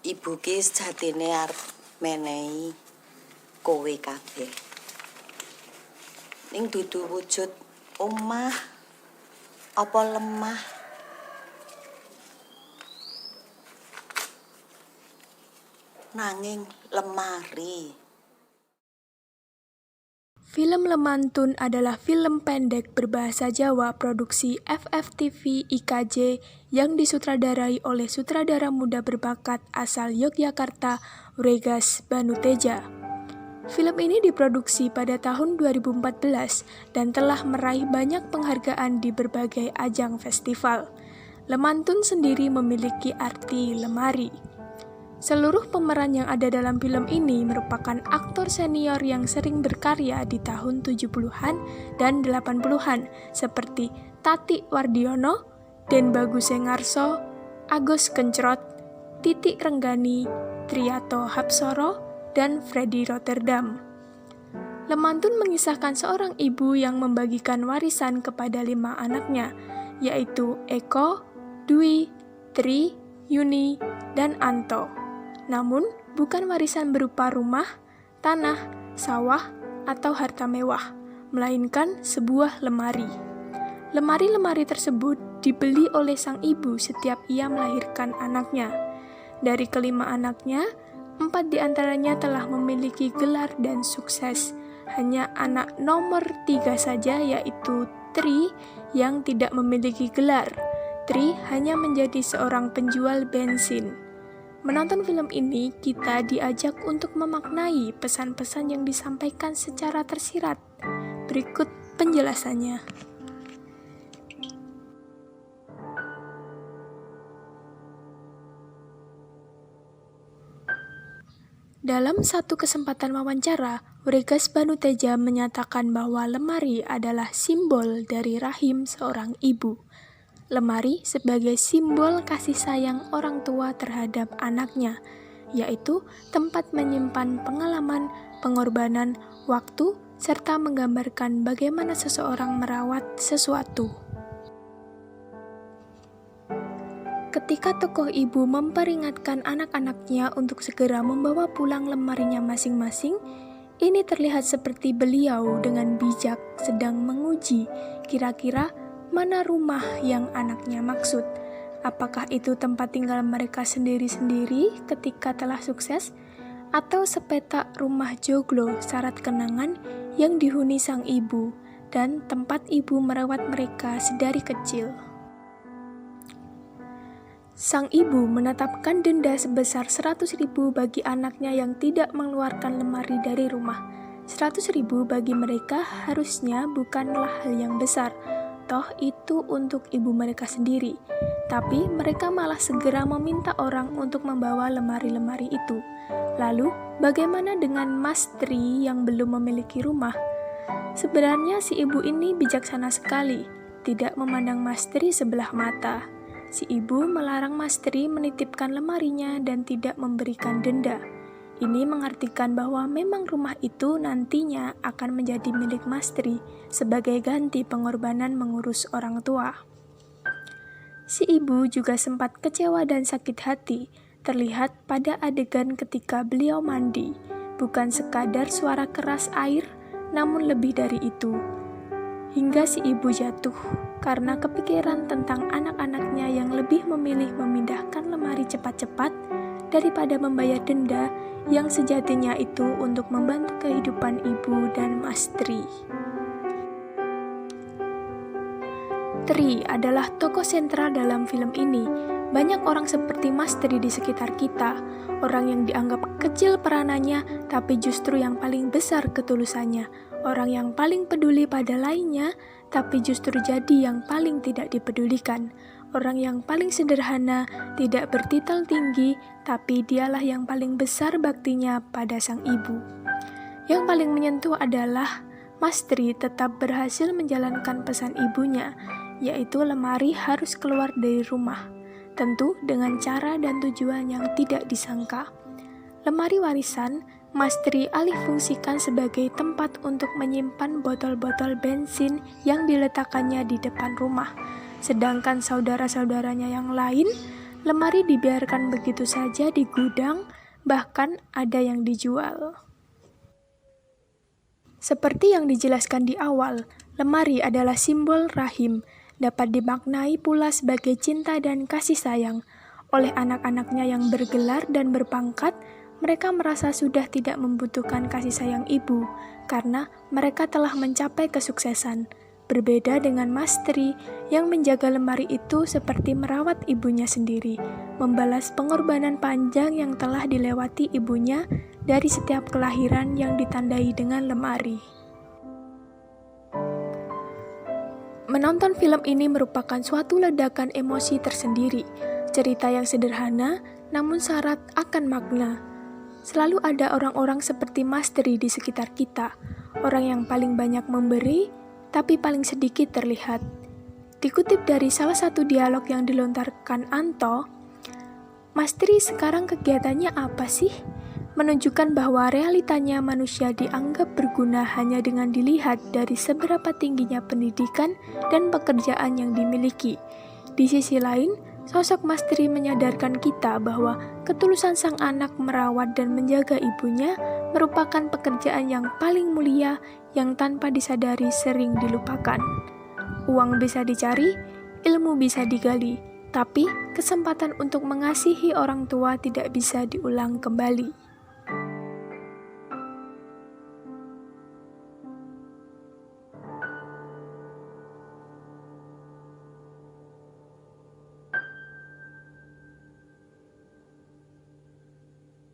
Ibu ki sejatine arep menehi kowe kabeh. Ning dudu wujud omah apa lemah. Nanging lemari. Film Lemantun adalah film pendek berbahasa Jawa produksi FFTV IKJ yang disutradarai oleh sutradara muda berbakat asal Yogyakarta, Wregas Banuteja. Film ini diproduksi pada tahun 2014 dan telah meraih banyak penghargaan di berbagai ajang festival. Lemantun sendiri memiliki arti lemari. Seluruh pemeran yang ada dalam film ini merupakan aktor senior yang sering berkarya di tahun 70-an dan 80-an seperti Tati Wardiono, Den Bagusengarso, Agus Kencrot, Titik Renggani, Triato Hapsoro, dan Freddy Rotterdam. Lemantun mengisahkan seorang ibu yang membagikan warisan kepada 5 anaknya, yaitu Eko, Dwi, Tri, Yuni, dan Anto. Namun, bukan warisan berupa rumah, tanah, sawah, atau harta mewah, melainkan sebuah lemari. Lemari-lemari tersebut dibeli oleh sang ibu setiap ia melahirkan anaknya. Dari kelima anaknya, 4 diantaranya telah memiliki gelar dan sukses. Hanya anak nomor 3 saja, yaitu Tri, yang tidak memiliki gelar. Tri hanya menjadi seorang penjual bensin. Menonton film ini, kita diajak untuk memaknai pesan-pesan yang disampaikan secara tersirat. Berikut penjelasannya. Dalam satu kesempatan wawancara, Wregas Banuteja menyatakan bahwa lemari adalah simbol dari rahim seorang ibu. Lemari sebagai simbol kasih sayang orang tua terhadap anaknya, yaitu tempat menyimpan pengalaman, pengorbanan, waktu, serta menggambarkan bagaimana seseorang merawat sesuatu. Ketika tokoh ibu memperingatkan anak-anaknya untuk segera membawa pulang lemarinya masing-masing, ini terlihat seperti beliau dengan bijak sedang menguji kira-kira mana rumah yang anaknya maksud. Apakah itu tempat tinggal mereka sendiri-sendiri ketika telah sukses, atau sepetak rumah joglo syarat kenangan yang dihuni sang ibu dan tempat ibu merawat mereka sedari kecil. Sang ibu menetapkan denda sebesar 100.000 bagi anaknya yang tidak mengeluarkan lemari dari rumah. 100.000 bagi mereka harusnya bukanlah hal yang besar, toh itu untuk ibu mereka sendiri. Tapi mereka malah segera meminta orang untuk membawa lemari-lemari itu. Lalu, bagaimana dengan Mas Tri yang belum memiliki rumah? Sebenarnya si ibu ini bijaksana sekali, tidak memandang Mas Tri sebelah mata. Si ibu melarang Mas Tri menitipkan lemarinya dan tidak memberikan denda. Ini mengartikan bahwa memang rumah itu nantinya akan menjadi milik Mas Tri sebagai ganti pengorbanan mengurus orang tua. Si ibu juga sempat kecewa dan sakit hati, terlihat pada adegan ketika beliau mandi. Bukan sekadar suara keras air, namun lebih dari itu. Hingga si ibu jatuh karena kepikiran tentang anak-anaknya yang lebih memilih memindahkan lemari cepat-cepat daripada membayar denda yang sejatinya itu untuk membantu kehidupan ibu dan Mas Tri. Tri adalah tokoh sentral dalam film ini. Banyak orang seperti Mas Tri di sekitar kita, orang yang dianggap kecil peranannya tapi justru yang paling besar ketulusannya, orang yang paling peduli pada lainnya tapi justru jadi yang paling tidak dipedulikan. Orang yang paling sederhana, tidak bertitel tinggi, tapi dialah yang paling besar baktinya pada sang ibu. Yang paling menyentuh adalah Mas Tri tetap berhasil menjalankan pesan ibunya, yaitu lemari harus keluar dari rumah, tentu dengan cara dan tujuan yang tidak disangka. Lemari warisan, Mas Tri alihfungsikan sebagai tempat untuk menyimpan botol-botol bensin yang diletakkannya di depan rumah. Sedangkan saudara-saudaranya yang lain lemari dibiarkan begitu saja di gudang, bahkan ada yang dijual. Seperti yang dijelaskan di awal, lemari adalah simbol rahim, dapat dimaknai pula sebagai cinta dan kasih sayang. Oleh anak-anaknya yang bergelar dan berpangkat, mereka merasa sudah tidak membutuhkan kasih sayang ibu, karena mereka telah mencapai kesuksesan. Berbeda dengan Mas Tri yang menjaga lemari itu seperti merawat ibunya sendiri, membalas pengorbanan panjang yang telah dilewati ibunya dari setiap kelahiran yang ditandai dengan lemari. Menonton film ini merupakan suatu ledakan emosi tersendiri, cerita yang sederhana namun syarat akan makna. Selalu ada orang-orang seperti Mas Tri di sekitar kita, orang yang paling banyak memberi, tapi paling sedikit terlihat. Dikutip dari salah satu dialog yang dilontarkan Anto, Mas Tri sekarang kegiatannya apa sih? Menunjukkan bahwa realitanya manusia dianggap berguna hanya dengan dilihat dari seberapa tingginya pendidikan dan pekerjaan yang dimiliki. Di sisi lain, sosok Mas Tri menyadarkan kita bahwa ketulusan sang anak merawat dan menjaga ibunya merupakan pekerjaan yang paling mulia yang tanpa disadari sering dilupakan. Uang bisa dicari, ilmu bisa digali, tapi kesempatan untuk mengasihi orang tua tidak bisa diulang kembali.